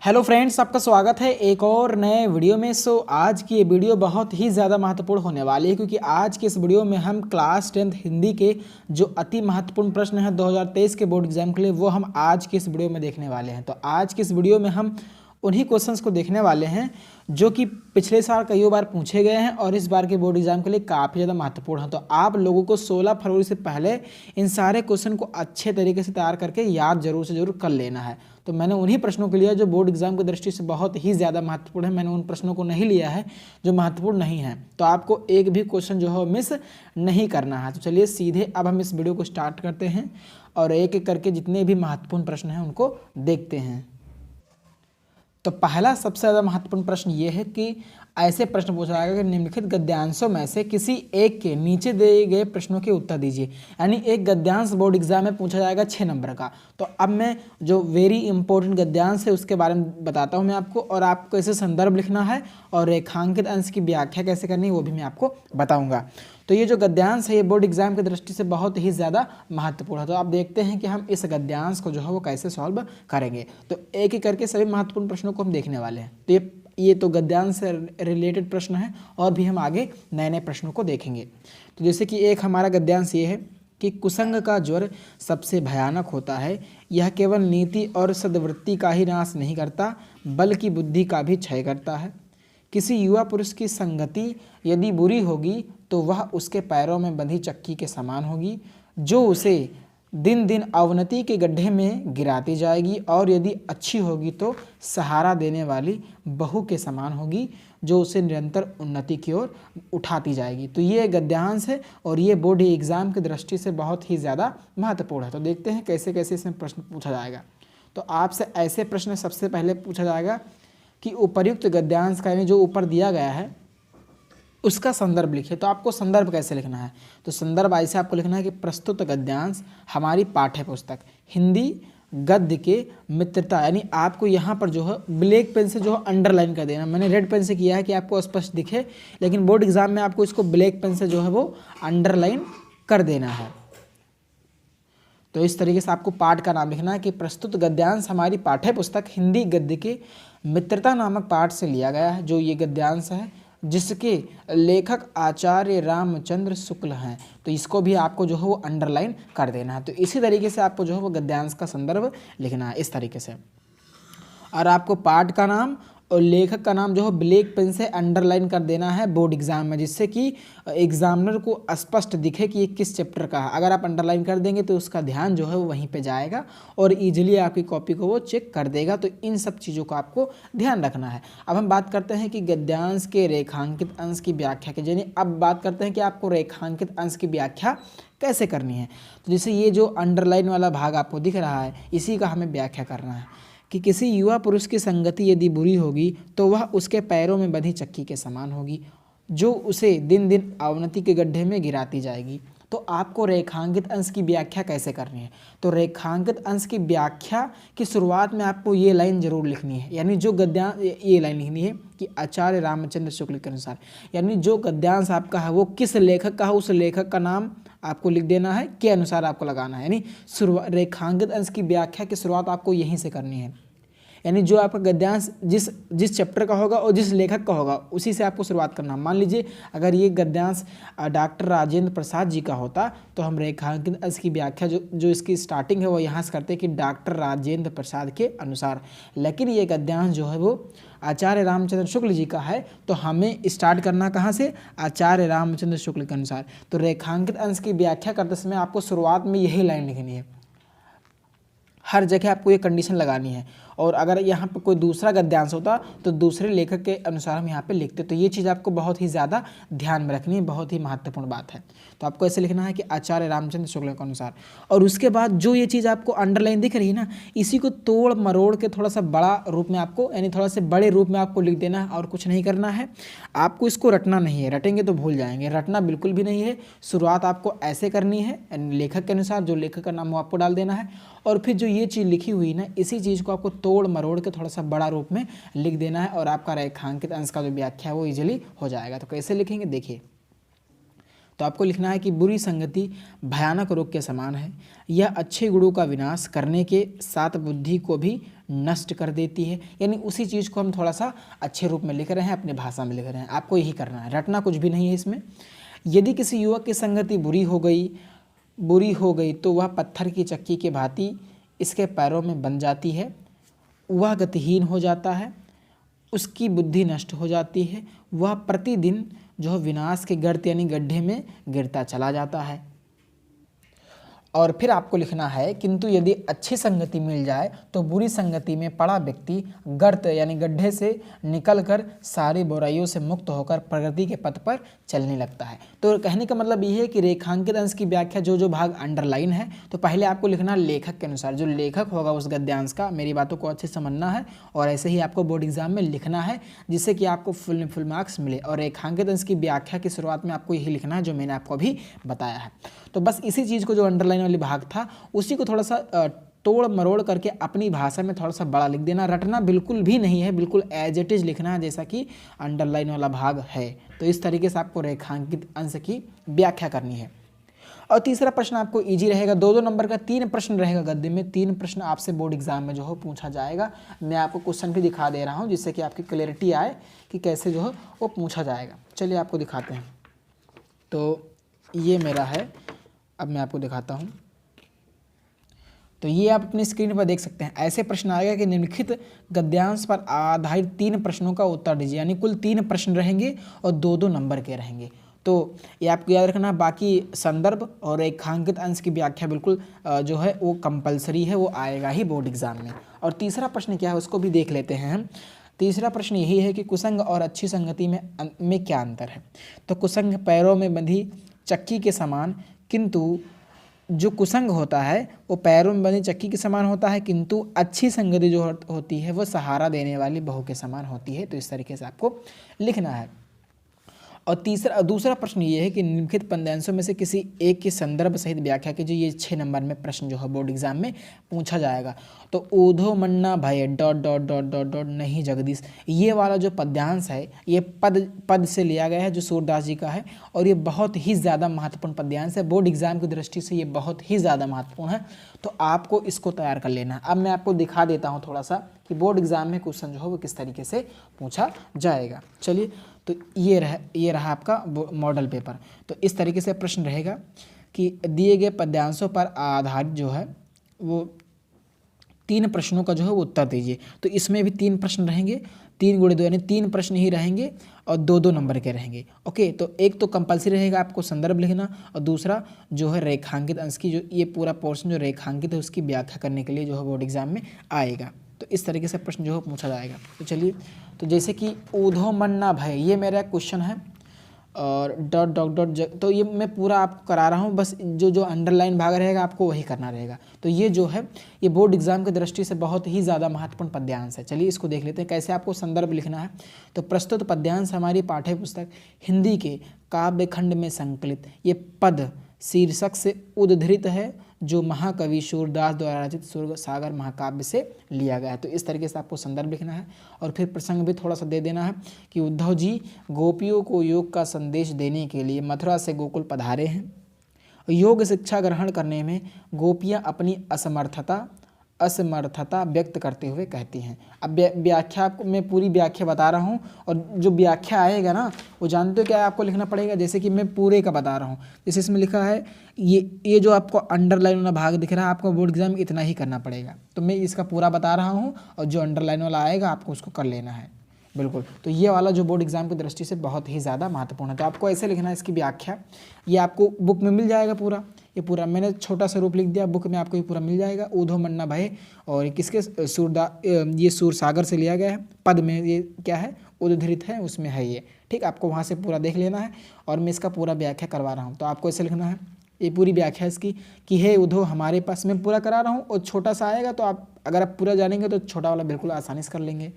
Hello friends, आपका स्वागत है एक और नए वीडियो में। आज की ये वीडियो बहुत ही ज़्यादा महत्वपूर्ण होने वाली है, क्योंकि आज के इस वीडियो में हम क्लास 10th हिंदी के जो अति महत्वपूर्ण प्रश्न हैं 2023 के बोर्ड एग्जाम के लिए, वो हम आज के इस वीडियो में देखने वाले हैं। तो आज के इस वीडियो में हम उन्हीं क्वेश्चंस को देखने वाले हैं जो कि पिछले साल कई बार पूछे गए हैं और इस बार के बोर्ड एग्जाम के लिए काफ़ी ज़्यादा महत्वपूर्ण हैं। तो आप लोगों को 16 फरवरी से पहले इन सारे क्वेश्चन को अच्छे तरीके से तैयार करके याद जरूर से जरूर कर लेना है। तो मैंने उन्हीं प्रश्नों के लिए जो बोर्ड एग्जाम की दृष्टि से बहुत ही ज़्यादा महत्वपूर्ण है, मैंने उन प्रश्नों को नहीं लिया है जो महत्वपूर्ण नहीं है। तो आपको एक भी क्वेश्चन जो है मिस नहीं करना है। तो चलिए सीधे अब हम इस वीडियो को स्टार्ट करते हैं और एक एक करके जितने भी महत्वपूर्ण प्रश्न हैं उनको देखते हैं। तो पहला सबसे ज़्यादा महत्वपूर्ण प्रश्न ये है कि ऐसे प्रश्न पूछा जाएगा कि निम्नलिखित गद्यांशों में से किसी एक के नीचे दिए गए प्रश्नों के उत्तर दीजिए। यानी एक गद्यांश बोर्ड एग्जाम में पूछा जाएगा 6 नंबर का। तो अब मैं जो वेरी इंपॉर्टेंट गद्यांश है उसके बारे में बताता हूँ मैं आपको, और आपको इसे संदर्भ लिखना है और रेखांकित अंश की व्याख्या कैसे करनी है वो भी मैं आपको बताऊँगा। तो ये जो गद्यांश है ये बोर्ड एग्जाम की दृष्टि से बहुत ही ज़्यादा महत्वपूर्ण है। तो आप देखते हैं कि हम इस गद्यांश को जो है वो कैसे सॉल्व करेंगे। तो एक एक करके सभी महत्वपूर्ण प्रश्नों को हम देखने वाले हैं। तो ये तो गद्यांश से रिलेटेड प्रश्न है और भी हम आगे नए नए प्रश्नों को देखेंगे। तो जैसे कि एक हमारा गद्यांश ये है कि कुसंग का ज्वर सबसे भयानक होता है। यह केवल नीति और सद्वृत्ति का ही नाश नहीं करता बल्कि बुद्धि का भी क्षय करता है। किसी युवा पुरुष की संगति यदि बुरी होगी तो वह उसके पैरों में बंधी चक्की के समान होगी, जो उसे दिन दिन अवनति के गड्ढे में गिराती जाएगी, और यदि अच्छी होगी तो सहारा देने वाली बहू के समान होगी, जो उसे निरंतर उन्नति की ओर उठाती जाएगी। तो ये गद्यांश है और ये बोर्ड एग्जाम की दृष्टि से बहुत ही ज़्यादा महत्वपूर्ण है। तो देखते हैं कैसे कैसे इसमें प्रश्न पूछा जाएगा। तो आपसे ऐसे प्रश्न सबसे पहले पूछा जाएगा कि उपर्युक्त गद्यांश का, यानी जो ऊपर दिया गया है उसका संदर्भ लिखिए। तो आपको संदर्भ कैसे लिखना है? तो संदर्भ ऐसे आपको लिखना है कि प्रस्तुत गद्यांश हमारी पाठ्य पुस्तक हिंदी गद्य के मित्रता, यानी आपको यहाँ पर जो है ब्लैक पेन से जो है अंडरलाइन कर देना। मैंने रेड पेन से किया है कि आपको स्पष्ट दिखे, लेकिन बोर्ड एग्जाम में आपको इसको ब्लैक पेन से जो है वो अंडरलाइन कर देना है। तो इस तरीके से आपको पाठ का नाम लिखना है कि प्रस्तुत गद्यांश हमारी पाठ्य पुस्तक हिंदी गद्य के मित्रता नामक पाठ से लिया गया है। जो ये गद्यांश है जिसके लेखक आचार्य रामचंद्र शुक्ल हैं, तो इसको भी आपको जो है वो अंडरलाइन कर देना है। तो इसी तरीके से आपको जो है वो गद्यांश का संदर्भ लिखना है इस तरीके से, और आपको पाठ का नाम और लेखक का नाम जो है ब्लैक पेन से अंडरलाइन कर देना है बोर्ड एग्जाम में, जिससे कि एग्जामिनर को स्पष्ट दिखे कि ये किस चैप्टर का है। अगर आप अंडरलाइन कर देंगे तो उसका ध्यान जो है वो वहीं पे जाएगा और इजीली आपकी कॉपी को वो चेक कर देगा। तो इन सब चीज़ों को आपको ध्यान रखना है। अब हम बात करते हैं कि गद्यांश के रेखांकित अंश की व्याख्या की, यानी अब बात करते हैं कि आपको रेखांकित अंश की व्याख्या कैसे करनी है। तो जैसे ये जो अंडरलाइन वाला भाग आपको दिख रहा है इसी का हमें व्याख्या करना है कि किसी युवा पुरुष की संगति यदि बुरी होगी तो वह उसके पैरों में बंधी चक्की के समान होगी, जो उसे दिन दिन अवनति के गड्ढे में गिराती जाएगी। तो आपको रेखांकित अंश की व्याख्या कैसे करनी है? तो रेखांकित अंश की व्याख्या की शुरुआत में आपको ये लाइन जरूर लिखनी है, यानी जो गद्यांश, ये लाइन लिखनी है कि आचार्य रामचंद्र शुक्ल के अनुसार, यानी जो गद्यांश आपका है वो किस लेखक का है उस लेखक का नाम आपको लिख देना है, के अनुसार आपको लगाना है। यानी रेखांकित अंश की व्याख्या की शुरुआत आपको यहीं से करनी है, यानी जो आपका गद्यांश जिस चैप्टर का होगा और जिस लेखक का होगा उसी से आपको शुरुआत करना। मान लीजिए अगर ये गद्यांश डॉक्टर राजेंद्र प्रसाद जी का होता तो हम रेखांकित अंश की व्याख्या जो इसकी स्टार्टिंग है वो यहाँ से करते हैं कि डॉक्टर राजेंद्र प्रसाद के अनुसार। लेकिन ये गद्यांश जो है वो आचार्य रामचंद्र शुक्ल जी का है, तो हमें स्टार्ट करना कहाँ से? आचार्य रामचंद्र शुक्ल के अनुसार। तो रेखांकित अंश की व्याख्या करते समय आपको शुरुआत में यही लाइन लिखनी है, हर जगह आपको ये कंडीशन लगानी है। और अगर यहाँ पर कोई दूसरा गद्यांश होता तो दूसरे लेखक के अनुसार हम यहाँ पे लिखते। तो ये चीज़ आपको बहुत ही ज़्यादा ध्यान में रखनी है, बहुत ही महत्वपूर्ण बात है। तो आपको ऐसे लिखना है कि आचार्य रामचंद्र शुक्ल के अनुसार, और उसके बाद जो ये चीज़ आपको अंडरलाइन दिख रही है ना, इसी को तोड़ मरोड़ के थोड़ा सा बड़ा रूप में आपको, यानी थोड़ा सा बड़े रूप में आपको लिख देना है, और कुछ नहीं करना है। आपको इसको रटना नहीं है, रटेंगे तो भूल जाएंगे, रटना बिल्कुल भी नहीं है। शुरुआत आपको ऐसे करनी है, लेखक के अनुसार, जो लेखक का नाम वो आपको डाल देना है, और फिर जो ये चीज़ लिखी हुई ना इसी चीज़ को आपको तोड़ मरोड़ के थोड़ा सा बड़ा रूप में लिख देना है, और आपका रेखांकित अंश का जो व्याख्या है वो इजीली हो जाएगा। तो कैसे लिखेंगे देखिए। तो आपको लिखना है कि बुरी संगति भयानक रोग के समान है। यह अच्छे गुणों का विनाश करने के साथ बुद्धि को भी नष्ट कर देती है। यानी उसी चीज़ को हम थोड़ा सा अच्छे रूप में लिख रहे हैं, अपनी भाषा में लिख रहे हैं। आपको यही करना है, रटना कुछ भी नहीं है इसमें। यदि किसी युवक की संगति बुरी हो गई तो वह पत्थर की चक्की के भांति इसके पैरों में बन जाती है। वह गतिहीन हो जाता है, उसकी बुद्धि नष्ट हो जाती है, वह प्रतिदिन जो है विनाश के गर्त यानी गड्ढे में गिरता चला जाता है। और फिर आपको लिखना है, किंतु यदि अच्छी संगति मिल जाए तो बुरी संगति में पड़ा व्यक्ति गर्त यानी गड्ढे से निकलकर सारी बुराइयों से मुक्त होकर प्रगति के पथ पर चलने लगता है। तो कहने का मतलब ये है कि रेखांकित अंश की व्याख्या जो भाग अंडरलाइन है, तो पहले आपको लिखना लेखक के अनुसार, जो लेखक होगा उस गद्यांश का, मेरी बातों को अच्छे से समझना है और ऐसे ही आपको बोर्ड एग्जाम में लिखना है, जिससे कि आपको फुल मार्क्स मिले। और रेखांकित अंश की व्याख्या की शुरुआत में आपको यही लिखना है जो मैंने आपको अभी बताया है। तो बस इसी चीज़ को, जो अंडरलाइन वाली भाग था, उसी को थोड़ा सा तोड़ मरोड़ करके अपनी भाषा में थोड़ा सा बड़ा लिख देना। रटना बिल्कुल भी नहीं है, बिल्कुल एज इट इज लिखना है जैसा कि अंडरलाइन वाला भाग है। तो इस तरीके से आपको रेखांकित अंश की व्याख्या करनी है। और तीसरा प्रश्न आपको इजी रहेगा, 2-2 नंबर का 3 प्रश्न रहेगा गद्य में। 3 प्रश्न आपसे बोर्ड एग्जाम में जो हो पूछा जाएगा। मैं आपको क्वेश्चन भी दिखा दे रहा हूँ जिससे कि आपकी क्लैरिटी आए कि कैसे जो है वो पूछा जाएगा। चलिए आपको दिखाते हैं। तो ये मेरा है, अब मैं आपको दिखाता हूँ। तो ये आप अपनी स्क्रीन पर देख सकते हैं। ऐसे प्रश्न आएगा कि निम्नलिखित गद्यांश पर आधारित 3 प्रश्नों का उत्तर दीजिए। यानी कुल 3 प्रश्न रहेंगे और 2-2 नंबर के रहेंगे। तो ये आपको याद रखना। बाकी संदर्भ और रेखांकित अंश की व्याख्या बिल्कुल जो है वो कंपलसरी है, वो आएगा ही बोर्ड एग्जाम में। और तीसरा प्रश्न क्या है उसको भी देख लेते हैं हम। तीसरा प्रश्न यही है कि कुसंग और अच्छी संगति में क्या अंतर है। तो कुसंग पैरों में बंधी चक्की के समान, किंतु जो कुसंग होता है वो पैरों में बंधी चक्की के समान होता है, किंतु अच्छी संगति जो होती है वो सहारा देने वाली बहू के समान होती है। तो इस तरीके से आपको लिखना है। और दूसरा प्रश्न ये है कि निम्नलिखित पद्यांशों में से किसी एक की संदर्भ सहित व्याख्या कीजिए। ये 6 नंबर में प्रश्न जो है बोर्ड एग्जाम में पूछा जाएगा। तो ऊधो मन्ना भय ... नहीं जगदीश, ये वाला जो पद्यांश है ये पद से लिया गया है जो सूरदास जी का है। और ये बहुत ही ज़्यादा महत्वपूर्ण पद्यांश है, बोर्ड एग्जाम की दृष्टि से ये बहुत ही ज़्यादा महत्वपूर्ण है। तो आपको इसको तैयार कर लेना है। अब मैं आपको दिखा देता हूँ थोड़ा सा कि बोर्ड एग्जाम में क्वेश्चन जो है वो किस तरीके से पूछा जाएगा। चलिए, तो ये रहा आपका मॉडल पेपर। तो इस तरीके से प्रश्न रहेगा कि दिए गए पद्यांशों पर आधारित जो है वो 3 प्रश्नों का जो है वो उत्तर दीजिए। तो इसमें भी 3 प्रश्न रहेंगे, 3 × 2 यानी 3 प्रश्न ही रहेंगे और 2-2 नंबर के रहेंगे। ओके, तो एक तो कंपलसरी रहेगा आपको संदर्भ लिखना, और दूसरा जो है रेखांकित अंश की, जो ये पूरा पोर्शन जो रेखांकित है उसकी व्याख्या करने के लिए जो है बोर्ड एग्जाम में आएगा। तो इस तरीके से प्रश्न जो है पूछा जाएगा। तो चलिए, तो जैसे कि ऊधो मन्ना भय, ये मेरा क्वेश्चन है। और ... तो ये मैं पूरा आपको करा रहा हूँ, बस जो अंडरलाइन भाग रहेगा आपको वही करना रहेगा। तो ये जो है ये बोर्ड एग्जाम की दृष्टि से बहुत ही ज़्यादा महत्वपूर्ण पद्यांश है। चलिए इसको देख लेते हैं कैसे आपको संदर्भ लिखना है। तो प्रस्तुत पद्यांश हमारी पाठ्य पुस्तक हिंदी के काव्य खंड में संकलित ये पद शीर्षक से उद्धृत है, जो महाकवि सूरदास द्वारा रचित स्वर्ग सागर महाकाव्य से लिया गया है। तो इस तरीके से आपको संदर्भ लिखना है। और फिर प्रसंग भी थोड़ा सा दे देना है कि उद्धव जी गोपियों को योग का संदेश देने के लिए मथुरा से गोकुल पधारे हैं। योग शिक्षा ग्रहण करने में गोपियाँ अपनी असमर्थता व्यक्त करते हुए कहती हैं। अब व्याख्या आपको मैं पूरी व्याख्या बता रहा हूँ, और जो व्याख्या आएगा ना वो जानते हो क्या आपको लिखना पड़ेगा। जैसे कि मैं पूरे का बता रहा हूँ, जैसे इसमें लिखा है ये जो आपको अंडरलाइन वाला भाग दिख रहा है, आपको बोर्ड एग्जाम में इतना ही करना पड़ेगा। तो मैं इसका पूरा बता रहा हूँ, और जो अंडरलाइन वाला आएगा आपको उसको कर लेना है बिल्कुल। तो ये वाला जो बोर्ड एग्जाम की दृष्टि से बहुत ही ज़्यादा महत्वपूर्ण है। तो आपको ऐसे लिखना है इसकी व्याख्या, ये आपको बुक में मिल जाएगा पूरा। ये पूरा मैंने छोटा सा रूप लिख दिया, बुक में आपको ये पूरा मिल जाएगा। ऊधो मन्ना भय, और किसके ये सूरसागर से लिया गया है। पद में ये क्या है उद्धृत है, उसमें है ये, ठीक। आपको वहाँ से पूरा देख लेना है, और मैं इसका पूरा व्याख्या करवा रहा हूँ। तो आपको ऐसे लिखना है, ये पूरी व्याख्या इसकी कि हे उद्धव हमारे पास, मैं पूरा करा रहा हूँ और छोटा सा आएगा, तो आप अगर आप पूरा जानेंगे तो छोटा वाला बिल्कुल आसानी से कर लेंगे।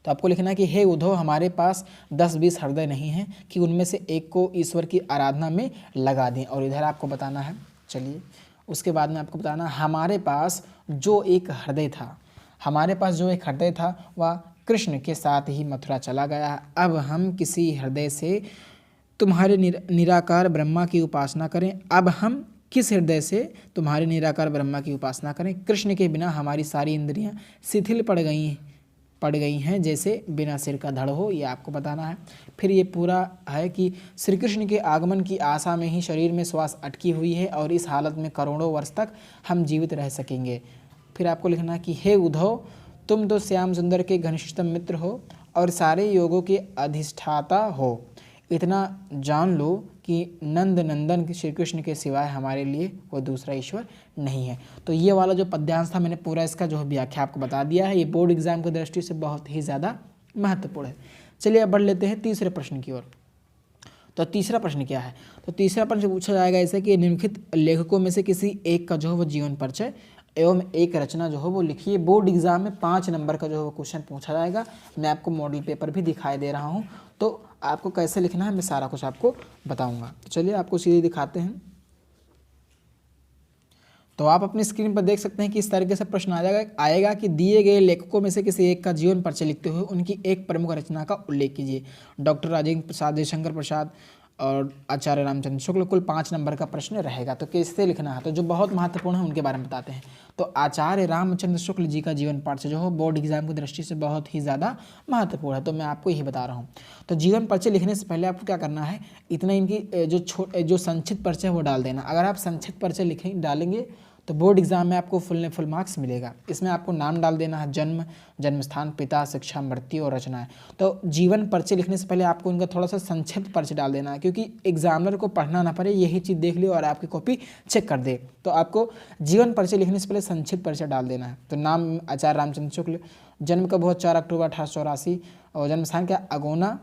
तो आपको लिखना है कि हे उद्धव हमारे पास 10-20 हृदय नहीं हैं कि उनमें से एक को ईश्वर की आराधना में लगा दें। और इधर आपको बताना है, चलिए उसके बाद में आपको बताना, हमारे पास जो एक हृदय था वह कृष्ण के साथ ही मथुरा चला गया। अब हम किसी हृदय से तुम्हारे निराकार ब्रह्मा की उपासना करें। अब हम किस हृदय से तुम्हारे निराकार ब्रह्मा की उपासना करें, कृष्ण के बिना हमारी सारी इंद्रियां शिथिल पड़ गई हैं जैसे बिना सिर का धड़ हो, ये आपको बताना है। फिर ये पूरा है कि श्री कृष्ण के आगमन की आशा में ही शरीर में श्वास अटकी हुई है और इस हालत में करोड़ों वर्ष तक हम जीवित रह सकेंगे। फिर आपको लिखना है कि हे उद्धव, तुम तो श्याम सुंदर के घनिष्ठतम मित्र हो और सारे योगों के अधिष्ठाता हो। इतना जान लो कि नंद नंदन श्री कृष्ण के सिवाय हमारे लिए कोई दूसरा ईश्वर नहीं है। तो ये वाला जो पद्यांश था मैंने पूरा इसका जो व्याख्या आपको बता दिया है। ये बोर्ड एग्जाम की दृष्टि से बहुत ही ज़्यादा महत्वपूर्ण है। चलिए अब बढ़ लेते हैं तीसरे प्रश्न की ओर। तो तीसरा प्रश्न क्या है? तो तीसरा प्रश्न पूछा जाएगा ऐसे कि निम्नलिखित लेखकों में से किसी एक का जो है वो जीवन परिचय एवं एक रचना जो है वो लिखिए। बोर्ड एग्जाम में 5 नंबर का जो है वो क्वेश्चन पूछा जाएगा। मैं आपको मॉडल पेपर भी दिखाई दे रहा हूँ, तो आपको कैसे लिखना है मैं सारा कुछ आपको बताऊंगा। तो चलिए आपको सीधे दिखाते हैं। तो आप अपनी स्क्रीन पर देख सकते हैं कि इस तरीके से प्रश्न आएगा कि दिए गए लेखकों में से किसी एक का जीवन परिचय लिखते हुए उनकी एक प्रमुख रचना का उल्लेख कीजिए। डॉक्टर राजेंद्र प्रसाद, जयशंकर प्रसाद और आचार्य रामचंद्र शुक्ल। कुल 5 नंबर का प्रश्न रहेगा। तो कैसे लिखना है, तो जो बहुत महत्वपूर्ण है उनके बारे में बताते हैं। तो आचार्य रामचंद्र शुक्ल जी का जीवन परिचय जो है बोर्ड एग्जाम की दृष्टि से बहुत ही ज़्यादा महत्वपूर्ण है, तो मैं आपको यही बता रहा हूँ। तो जीवन परिचय लिखने से पहले आपको क्या करना है, इतना इनकी जो संक्षिप्त परिचय है वो डाल देना। अगर आप संक्षिप्त परिचय डालेंगे तो बोर्ड एग्जाम में आपको फुल मार्क्स मिलेगा। इसमें आपको नाम डाल देना है, जन्म, जन्म स्थान, पिता, शिक्षा, मृत्यु और रचनाएं। तो जीवन परिचय लिखने से पहले आपको इनका थोड़ा सा संक्षिप्त परिचय डाल देना है, क्योंकि एग्जामिनर को पढ़ना ना पड़े, यही चीज़ देख लियो और आपकी कॉपी चेक कर दे। तो आपको जीवन परिचय लिखने से पहले संक्षिप्त परिचय डाल देना है। तो नाम आचार्य रामचंद्र शुक्ल, जन्म कब हुआ 4 अक्टूबर 1884 और जन्म स्थान क्या, अगोना,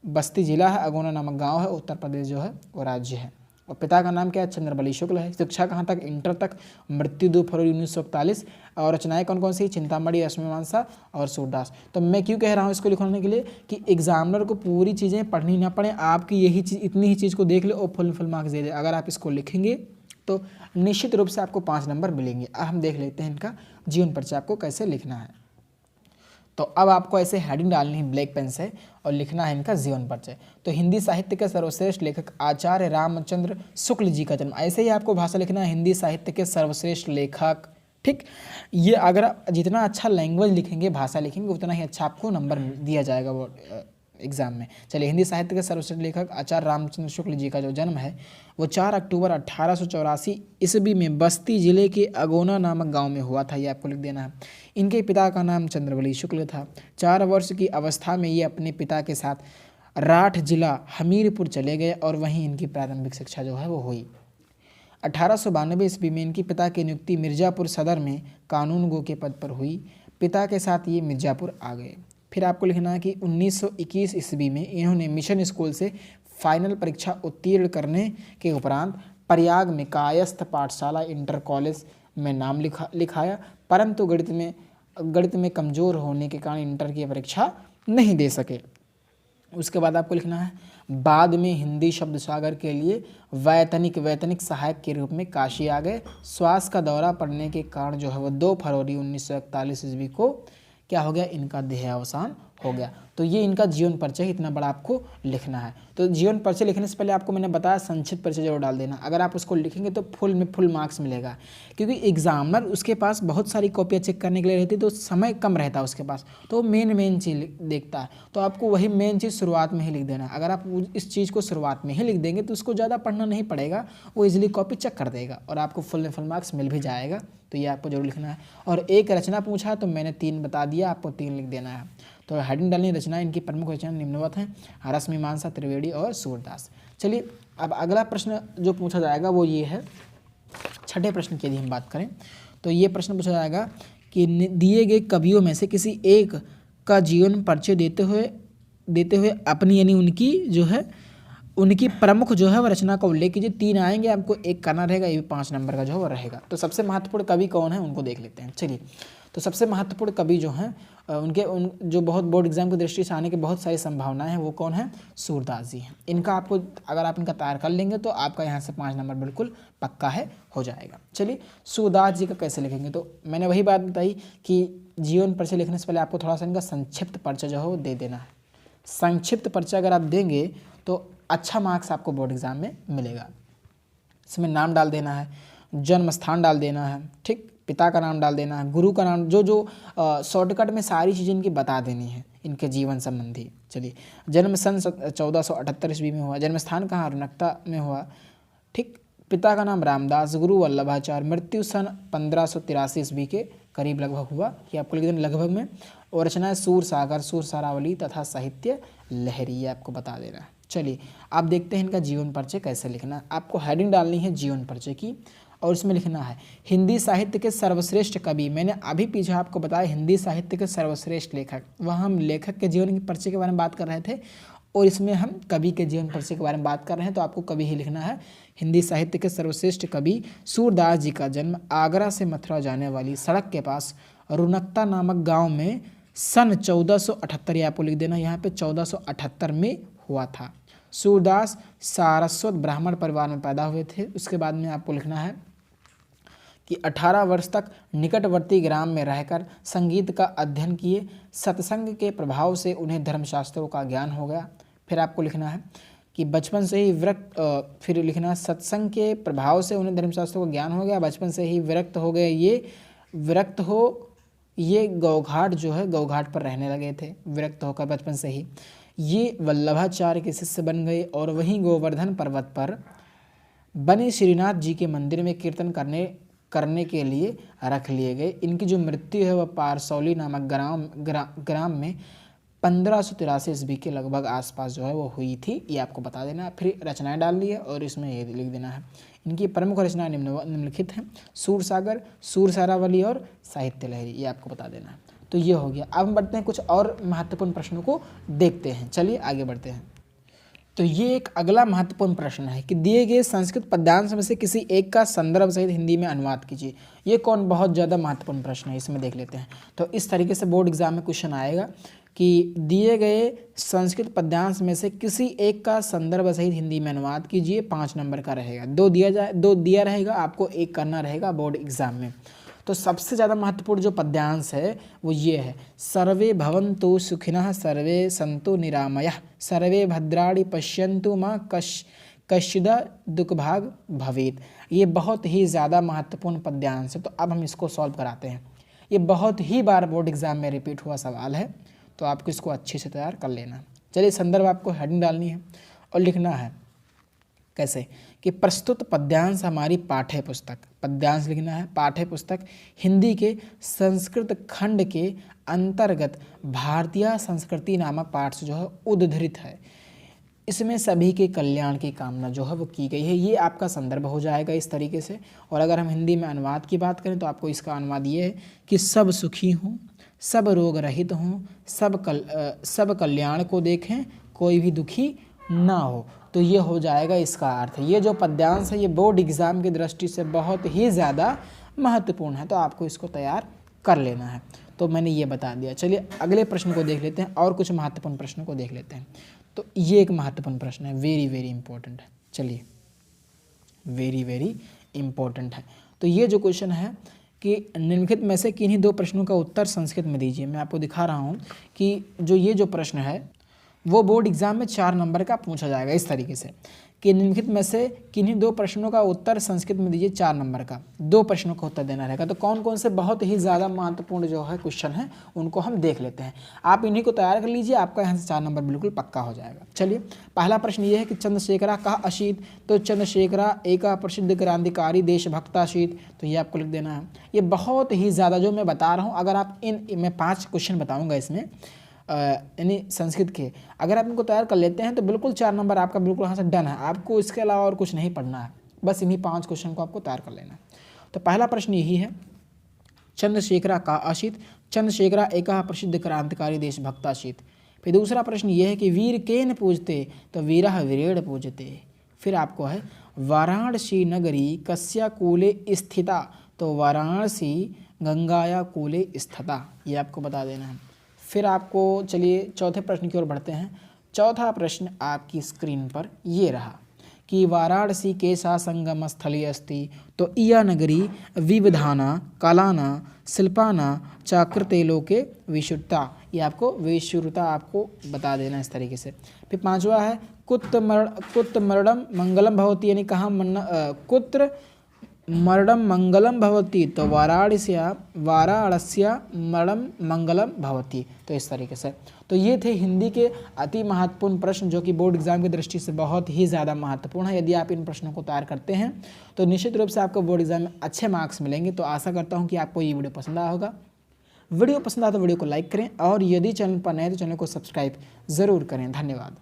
बस्ती जिला है, अगोना नामक गाँव है, उत्तर प्रदेश जो है वो राज्य है। और पिता का नाम क्या है, चंद्रबली शुक्ल है। शिक्षा कहाँ तक, इंटर तक, मृत्यु 2 फरवरी 1941। और रचनाएं कौन कौन सी, चिंतामणि, अश्वमीमांसा और सूरदास। तो मैं क्यों कह रहा हूँ इसको लिखवाने के लिए कि एग्जामिनर को पूरी चीज़ें पढ़नी ना पड़े, आपकी यही चीज़, इतनी ही चीज़ को देख ले और फुल मार्क्स दे दे। अगर आप इसको लिखेंगे तो निश्चित रूप से आपको 5 नंबर मिलेंगे। अब हम देख लेते हैं इनका जीवन परिचय आपको कैसे लिखना है। तो अब आपको ऐसे हेडिंग डालनी है ब्लैक पेन से और लिखना है इनका जीवन परिचय। तो हिंदी साहित्य के सर्वश्रेष्ठ लेखक आचार्य रामचंद्र शुक्ल जी का जन्म, ऐसे ही आपको भाषा लिखना है, हिंदी साहित्य के सर्वश्रेष्ठ लेखक। ठीक, ये अगर आप जितना अच्छा लैंग्वेज लिखेंगे, भाषा लिखेंगे, उतना ही अच्छा आपको नंबर दिया जाएगा वो एग्जाम में। चलिए, हिंदी साहित्य के सर्वश्रेष्ठ लेखक आचार्य रामचंद्र शुक्ल जी का जो जन्म है वो 4 अक्टूबर 1884 ईस्वी में बस्ती जिले के अगोना नामक गांव में हुआ था, ये आपको लिख देना है। इनके पिता का नाम चंद्रबली शुक्ल था। 4 वर्ष की अवस्था में ये अपने पिता के साथ राठ जिला हमीरपुर चले गए और वहीं इनकी प्रारंभिक शिक्षा जो है वो हुई। 1892 ईस्वी में इनके पिता की नियुक्ति मिर्ज़ापुर सदर में कानून गो के पद पर हुई। पिता के साथ ये मिर्ज़ापुर आ गए। फिर आपको लिखना है कि 1921 ईस्वी में इन्होंने मिशन स्कूल से फाइनल परीक्षा उत्तीर्ण करने के उपरांत प्रयाग में कायस्थ पाठशाला इंटर कॉलेज में नाम लिखाया, परंतु गणित में कमज़ोर होने के कारण इंटर की परीक्षा नहीं दे सके। उसके बाद आपको लिखना है, बाद में हिंदी शब्द सागर के लिए वैतनिक सहायक के रूप में काशी आ गए। श्वास का दौरा पड़ने के कारण जो है वो 2 फरवरी 1941 ईस्वी को क्या हो गया, इनका देहावसान हो गया। तो ये इनका जीवन परिचय, इतना बड़ा आपको लिखना है। तो जीवन परिचय लिखने से पहले आपको मैंने बताया संक्षिप्त परिचय जरूर डाल देना। अगर आप उसको लिखेंगे तो फुल मार्क्स मिलेगा, क्योंकि एग्जामिनर उसके पास बहुत सारी कॉपियाँ चेक करने के लिए रहती है, तो समय कम रहता है उसके पास, तो मेन चीज़ देखता है। तो आपको वही मेन चीज़ शुरुआत में ही लिख देना है। अगर आप इस चीज़ को शुरुआत में ही लिख देंगे तो उसको ज़्यादा पढ़ना नहीं पड़ेगा, वो इजीली कॉपी चेक कर देगा और आपको फुल मार्क्स मिल भी जाएगा। तो ये आपको जरूर लिखना है। और एक रचना पूछा तो मैंने 3 बता दिया, आपको 3 लिख देना है। तो हेडिंग डालनी, रचना, इनकी प्रमुख रचना निम्नवत हैं, रश्मिमांसा, त्रिवेणी और सूरदास। चलिए, अब अगला प्रश्न जो पूछा जाएगा वो ये है, छठे प्रश्न की यदि हम बात करें तो ये प्रश्न पूछा जाएगा कि दिए गए कवियों में से किसी एक का जीवन परिचय देते हुए अपनी यानी उनकी जो है उनकी प्रमुख जो है वह रचना का उल्लेख कीजिए। 3 आएंगे, आपको एक करना रहेगा, ये भी 5 नंबर का जो है वो रहेगा। तो सबसे महत्वपूर्ण कवि कौन है उनको देख लेते हैं। चलिए, तो सबसे महत्वपूर्ण कवि जो हैं जो बहुत बोर्ड एग्जाम की दृष्टि से आने की बहुत सारी संभावनाएं हैं, वो कौन है, सूरदास जी हैं। इनका आपको अगर आप इनका तैयार कर लेंगे तो आपका यहाँ से 5 नंबर बिल्कुल पक्का है, हो जाएगा। चलिए, सूरदास जी का कैसे लिखेंगे, तो मैंने वही बात बताई कि जीवन परिचय लिखने से पहले आपको थोड़ा सा इनका संक्षिप्त परिचय जो है वो दे देना है। संक्षिप्त परिचय अगर आप देंगे तो अच्छा मार्क्स आपको बोर्ड एग्जाम में मिलेगा। इसमें नाम डाल देना है, जन्म स्थान डाल देना है, ठीक, पिता का नाम डाल देना है, गुरु का नाम, जो शॉर्टकट में सारी चीज़ें इनकी बता देनी है, इनके जीवन संबंधी। चलिए, जन्म सन 1478 ईस्वी में हुआ, जन्म स्थान कहाँ, रुनकता में हुआ, ठीक, पिता का नाम रामदास, गुरु वल्लभाचार्य, मृत्यु सन 1583 ईस्वी के करीब लगभग हुआ, ये आपको लिख देना लगभग में। और रचना है सूर सागर, सूर सारावली तथा साहित्य लहरी, ये आपको बता देना है। चलिए आप देखते हैं इनका जीवन परिचय कैसे लिखना है। आपको हेडिंग डालनी है जीवन परिचय की और इसमें लिखना है हिंदी साहित्य के सर्वश्रेष्ठ कवि। मैंने अभी पीछे आपको बताया हिंदी साहित्य के सर्वश्रेष्ठ लेखक, वहाँ हम लेखक के जीवन के परिचय के बारे में बात कर रहे थे और इसमें हम कवि के जीवन परिचय के बारे में बात कर रहे हैं, तो आपको कवि ही लिखना है। हिंदी साहित्य के सर्वश्रेष्ठ कवि सूरदास जी का जन्म आगरा से मथुरा जाने वाली सड़क के पास रुनकता नामक गाँव में सन 1478, आपको लिख देना यहाँ पे 1478 में हुआ था। सूरदास सारस्वत ब्राह्मण परिवार में पैदा हुए थे। उसके बाद में आपको लिखना है कि 18 वर्ष तक निकटवर्ती ग्राम में रहकर संगीत का अध्ययन किए। सत्संग के प्रभाव से उन्हें धर्मशास्त्रों का ज्ञान हो गया। फिर आपको लिखना है कि बचपन से ही फिर लिखना है सत्संग के प्रभाव से उन्हें धर्मशास्त्रों का ज्ञान हो गया, बचपन से ही विरक्त हो गए। ये गौघाट जो है, गौघाट पर रहने लगे थे विरक्त होकर बचपन से ही। ये वल्लभाचार्य के शिष्य बन गए और वहीं गोवर्धन पर्वत पर बने श्रीनाथ जी के मंदिर में कीर्तन करने के लिए रख लिए गए। इनकी जो मृत्यु है वह पारसौली नामक ग्राम में 1583 ईस्वी के लगभग आसपास जो है वो हुई थी, ये आपको बता देना। फिर रचनाएं डाल ली है और इसमें ये लिख देना है इनकी प्रमुख रचनाएं निम्नलिखित हैं, सूर सागर, सूर सारावली और साहित्य लहरी, ये आपको बता देना है। तो ये हो गया। अब हम बढ़ते हैं कुछ और महत्वपूर्ण प्रश्नों को देखते हैं। चलिए आगे बढ़ते हैं। तो ये एक अगला महत्वपूर्ण प्रश्न है कि दिए गए संस्कृत पद्यांश में से किसी एक का संदर्भ सहित हिंदी में अनुवाद कीजिए। ये कौन बहुत ज़्यादा महत्वपूर्ण प्रश्न है, इसमें देख लेते हैं। तो इस तरीके से बोर्ड एग्जाम में क्वेश्चन आएगा कि दिए गए संस्कृत पद्यांश में से किसी एक का संदर्भ सहित हिंदी में अनुवाद कीजिए। 5 नंबर का रहेगा, 2 दिया रहेगा, आपको 1 करना रहेगा बोर्ड एग्जाम में। तो सबसे ज़्यादा महत्वपूर्ण जो पद्यांश है वो ये है, सर्वे भवन्तु सुखिनः सर्वे सन्तु निरामयः सर्वे भद्राणि पश्यन्तु मा कश्चिद दुःखभाग् भवेत्। ये बहुत ही ज़्यादा महत्वपूर्ण पद्यांश है। तो अब हम इसको सॉल्व कराते हैं। ये बहुत ही बार बोर्ड एग्जाम में रिपीट हुआ सवाल है, तो आपको इसको अच्छे से तैयार कर लेना। चलिए, संदर्भ आपको हेडिंग डालनी है और लिखना है कैसे कि प्रस्तुत पद्यांश हमारी पाठ्य पुस्तक, पद्यांश लिखना है पाठ्य पुस्तक हिंदी के संस्कृत खंड के अंतर्गत भारतीय संस्कृति नामक पाठ से जो है उद्धृत है। इसमें सभी के कल्याण की कामना जो है वो की गई है। ये आपका संदर्भ हो जाएगा इस तरीके से। और अगर हम हिंदी में अनुवाद की बात करें तो आपको इसका अनुवाद ये है कि सब सुखी हों, सब रोग रहित हों, सब कल्याण को देखें, कोई भी दुखी ना हो। तो ये हो जाएगा इसका अर्थ। ये जो पद्यांश है ये बोर्ड एग्जाम की दृष्टि से बहुत ही ज़्यादा महत्वपूर्ण है, तो आपको इसको तैयार कर लेना है। तो मैंने ये बता दिया। चलिए अगले प्रश्न को देख लेते हैं और कुछ महत्वपूर्ण प्रश्नों को देख लेते हैं। तो ये एक महत्वपूर्ण प्रश्न है, वेरी वेरी इंपॉर्टेंट है। चलिए, वेरी वेरी इंपॉर्टेंट है। तो ये जो क्वेश्चन है कि निम्नलिखित में से किन्हीं 2 प्रश्नों का उत्तर संस्कृत में दीजिए। मैं आपको दिखा रहा हूँ कि जो ये जो प्रश्न है वो बोर्ड एग्जाम में 4 नंबर का पूछा जाएगा इस तरीके से कि निम्नलिखित में से किन्हीं 2 प्रश्नों का उत्तर संस्कृत में दीजिए। 4 नंबर का 2 प्रश्नों का उत्तर देना रहेगा। तो कौन कौन से बहुत ही ज़्यादा महत्वपूर्ण जो है क्वेश्चन है उनको हम देख लेते हैं। आप इन्हीं को तैयार कर लीजिए, आपका यहाँ से 4 नंबर बिल्कुल पक्का हो जाएगा। चलिए, पहला प्रश्न ये है कि चंद्रशेखरा कः असीत। तो चंद्रशेखरा एक प्रसिद्ध क्रांतिकारी देशभक्त असीत, तो ये आपको लिख देना है। ये बहुत ही ज़्यादा जो मैं बता रहा हूँ, अगर आप मैं 5 क्वेश्चन बताऊँगा इसमें यानी संस्कृत के, अगर आप इनको तैयार कर लेते हैं तो बिल्कुल 4 नंबर आपका बिल्कुल यहाँ से डन है। आपको इसके अलावा और कुछ नहीं पढ़ना है, बस इन्हीं 5 क्वेश्चन को आपको तैयार कर लेना है। तो पहला प्रश्न यही है, चंद्रशेखरा का असीत। चंद्रशेखरा एक प्रसिद्ध क्रांतिकारी देशभक्त असीत। फिर दूसरा प्रश्न ये है कि वीर केन पूजते, तो वीरः वीरेण पूजते। फिर आपको है वाराणसी नगरी कस्या कूले स्थिता, तो वाराणसी गंगाया कूले स्थिता, ये आपको बता देना है। फिर आपको चलिए चौथे प्रश्न की ओर बढ़ते हैं। चौथा प्रश्न आपकी स्क्रीन पर ये रहा कि वाराणसी के सा संगम स्थली अस्ति, तो इया नगरी विविधाना कालाना शिल्पाना चाकृते लोके विशुद्धता, ये आपको विशुद्धता आपको बता देना इस तरीके से। फिर पांचवा है कुत्र मरणम मंगलम भवती, यानी कहाँ कुत्र मरणम मंगलम भवती, तो वाराणस्या मरणम मंगलम भवती, तो इस तरीके से। तो ये थे हिंदी के अति महत्वपूर्ण प्रश्न जो कि बोर्ड एग्जाम की दृष्टि से बहुत ही ज़्यादा महत्वपूर्ण है। यदि आप इन प्रश्नों को तैयार करते हैं तो निश्चित रूप से आपको बोर्ड एग्जाम में अच्छे मार्क्स मिलेंगे। तो आशा करता हूँ कि आपको ये वीडियो पसंद आया होगा। वीडियो पसंद आया तो वीडियो को लाइक करें और यदि चैनल पर नए तो चैनल को सब्सक्राइब ज़रूर करें। धन्यवाद।